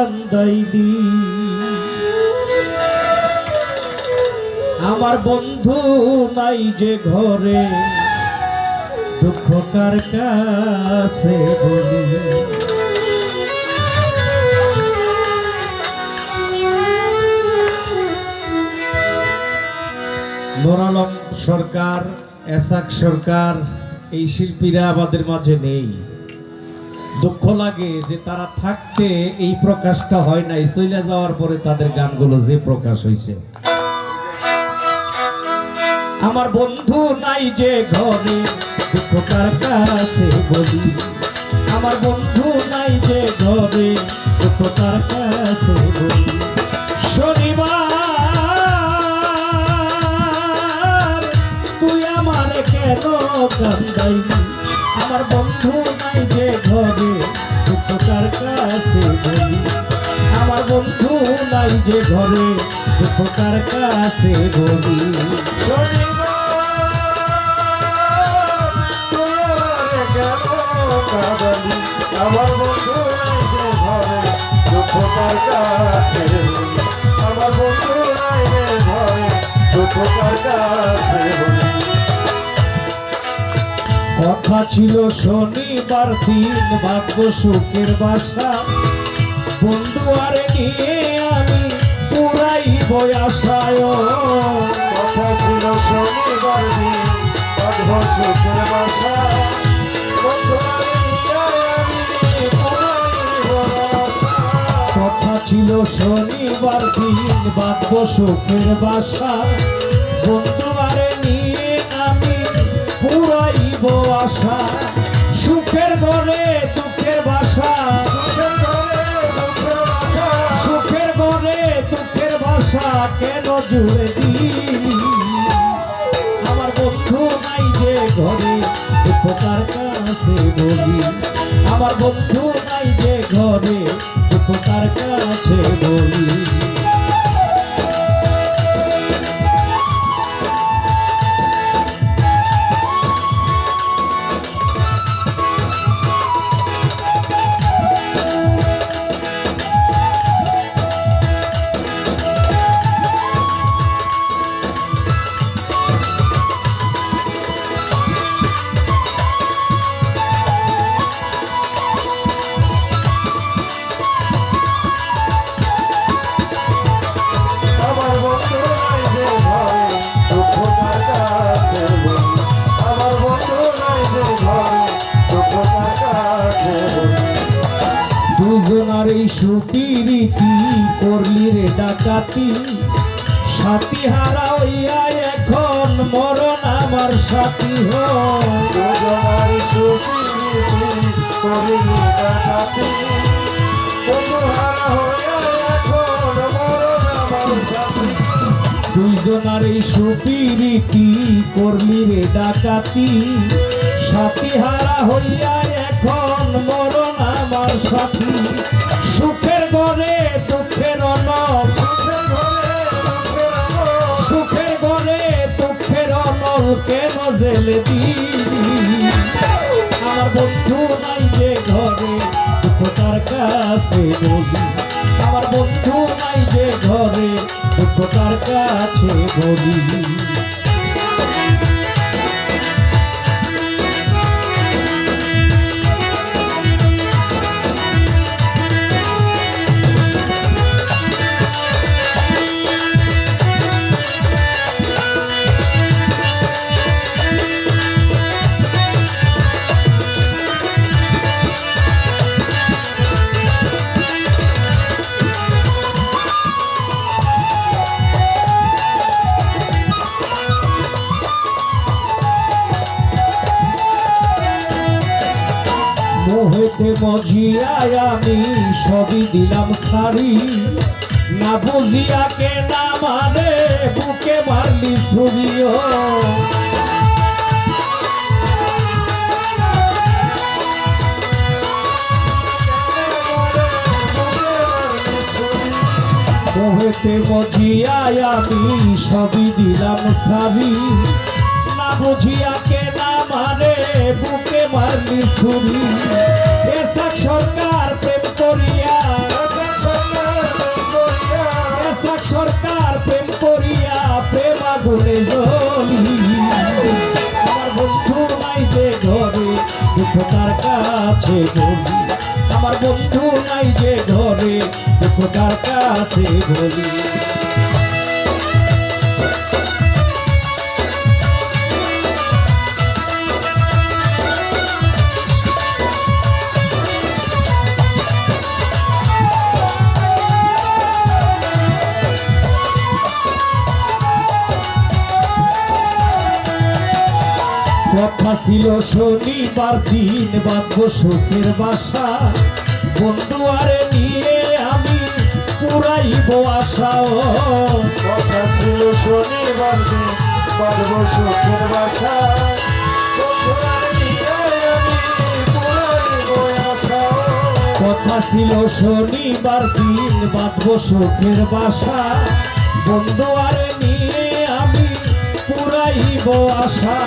কান্দাইলি। আমার বন্ধু নাই যে ঘরে, দুঃখ কার কাছে বলি। নূর আলম সরকার, এসাক সরকার, এই শিল্পীরা আমাদের মাঝে নেই। দুঃখ লাগে যে তারা থাকতে এই প্রকাশটা হয় নাই, চলে যাওয়ার পরে তাদের গানগুলো যে প্রকাশ হয়েছে। আমার বন্ধু নাই যে ঘরে, দুঃখ কার কাছে বলি। আমার বন্ধু নাই যে ঘরে, দুঃখ কার কাছে বলি। শনিবার তুই আমার কেন কান্দাইলি। আমার বন্ধু নাই যে ঘরে, দুঃখ কার কাছে বলি। আমার বন্ধু নাই যে ঘরে, দুঃখ কার কাছে বলি। আমার বন্ধু নাই যে ঘরে, দুঃখ কার কাছে বলি। আমার বন্ধু নাই যে ঘরে, দুঃখ কার কাছে বলি। কথা ছিল শনিবার দিন, ভাগ্য সুখের বাসা। বন্ধু আরে নিয়ে আমি পুরাইব আশায়। কথা ছিল শনিবার দিন, ভাগ্য সুখের বাসা। কথা ছিল শনিবার দিন, ভাগ্য সুখের বাসা। বন্ধু আরে নিয়ে আমি পুরাইব আশা। সুখের ঘরে দুঃখের বাসা, সুখের ঘরে দুঃখের বাসা কেন জুড়ে দিলি। আমার বন্ধু নাই যে ঘরে, দুঃখ কার কাছে বলি। আমার বন্ধু নাই যে ঘরে, দুঃখ কার কাছে বলি। দুজনার এই সুপিরিতি করলি রে ডাকাতি। সাথী হারা হইয়া এখন মরণ আমার সাথী হয়। দুজনার সুপিরিতি করলি ডাকাতি, বন্ধু হারা হইয়া এখন মরণ আমার সাথী। দুইজনার এই সুপিরিতি করলি রে ডাকাতি। সাথী হারা হইয়া এখন মরণ আমার সাথী। সুখের ঘরে দুঃখের অনল, সুখের ঘরে দুঃখের অনল কেন জেলে দিলি। আমার বন্ধু নাই যে ঘরে, দুঃখ কার কাছে বলি। আমার বন্ধু নাই যে ঘরে, দুঃখ কার কাছে বলি। মোহেতে মজিয়ায় আমি সবই দিলাম সারি। না বুঝিয়া কে না মানে বুকে মারলি ছুরিও। মোহেতে মজিয়ায় আমি সবই দিলাম সারি। না বুঝিয়া কে না মানে বুকে মারলি ছুরি। এসাক সরকার প্রেম করিয়া, এসাক জলে জ্বলি। আমার বন্ধু নাই যে ঘরে দুঃখ তার কাছে বলি। আমার বন্ধু নাই যে ঘরে দুঃখ তার কাছে বলি। কথা ছিল শনিবার দিন বাঁধব সুখের বাসা। বন্ধু আরে নিয়ে আমি পুরাইব আশা। কথা ছিল শনিবার দিন বাঁধব সুখের বাসা। বন্ধুরা নিয়ে আমি পুরাইব আশা। কথা ছিল শনিবার দিন বাঁধব সুখের বাসা। বন্ধু আরে নিয়ে আমি পুরাইব আশা।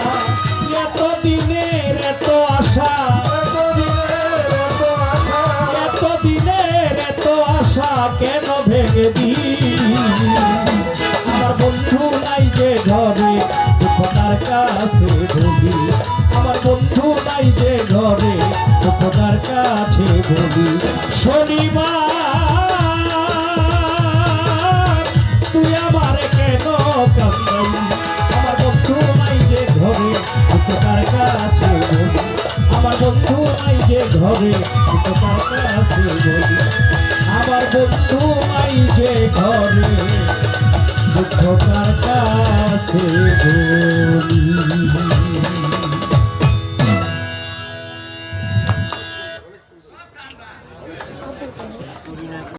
এত দিনের এত আশা, এতদিনের এত আশা, এত দিনের এত আশা কেন ভেঙে দিই। আমার বন্ধু নাই যে ঘরে দুঃখ তার কাছে বলি। আমার বন্ধু নাই যে ঘরে দুঃখ তার কাছে বলি। শনিবার তুই আমার কেন কান্দাই। আমার বন্ধু নাই যে ঘরে দুঃখ তার কাছে বলি। আমার বন্ধু নাই যে ঘরে দুঃখ তার কাছে বলি। আমার বন্ধু নাই যে ঘরে দুঃখ তার কাছে বলি।